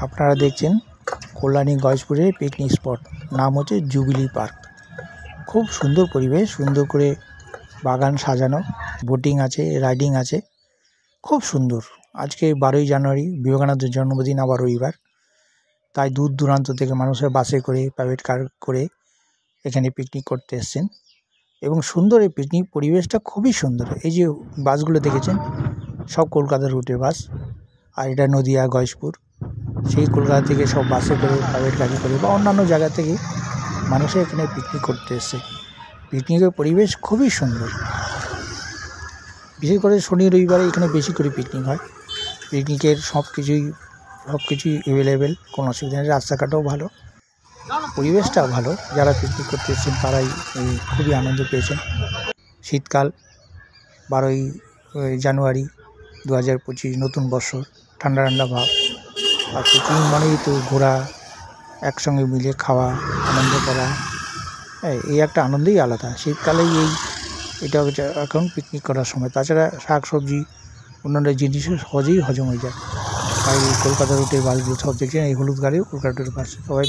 আপনারা দেখছেন Kalyani গয়েশপুরের picnic spot, নাম হচ্ছে জুবিলি পার্ক। খুব সুন্দর পরিবেশ, সুন্দর করে বাগান সাজানো, বোটিং আছে, রাইডিং আছে, খুব সুন্দর। আজকে 12ই জানুয়ারি, বিবেকানন্দের জন্মদিন, আবার রবিবার, তাই দূর দূরান্ত থেকে মানুষের বাসে করে, প্রাইভেট কার করে এখানে পিকনিক করতে এসছেন এবং সুন্দর এই পিকনিক পরিবেশটা খুবই সুন্দর। এই যে বাসগুলো দেখেছেন সব কলকাতা রুটের বাস, আর এটা নদিয়া গয়েশপুর। সেই কলকাতা থেকে সব বাসে করে, প্রাইভেট গাড়ি করে বা অন্যান্য জায়গা থেকে মানুষে এখানে পিকনিক করতে এসছে। পিকনিকের পরিবেশ খুবই সুন্দর। বিশেষ করে শনি রবিবারে এখানে বেশি করে পিকনিক হয়। পিকনিকের সব কিছুই অ্যাভেলেবেল, কোনো অসুবিধা নেই। রাস্তাঘাটও ভালো, পরিবেশটাও ভালো। যারা পিকনিক করতে এসেছেন তারাই খুবই আনন্দ পেয়েছেন। শীতকাল, 12ই জানুয়ারি 2025, নতুন বছর, ঠান্ডা ঠান্ডা ভাব। আর পিকনিক মানেই তো ঘোরা, একসঙ্গে মিলে খাওয়া, আনন্দ করা, এই একটা আনন্দই আলাদা। শীতকালেই এটা হচ্ছে এখন পিকনিক করার সময়। তাছাড়া শাক সবজি অন্যান্য জিনিসও সহজেই হজম হয়ে যায়। তাই কলকাতা রুটের বাসগুলো সব দেখছেন, এই হলুদ গাড়িও কলকাতা রুটের বাস। সবাই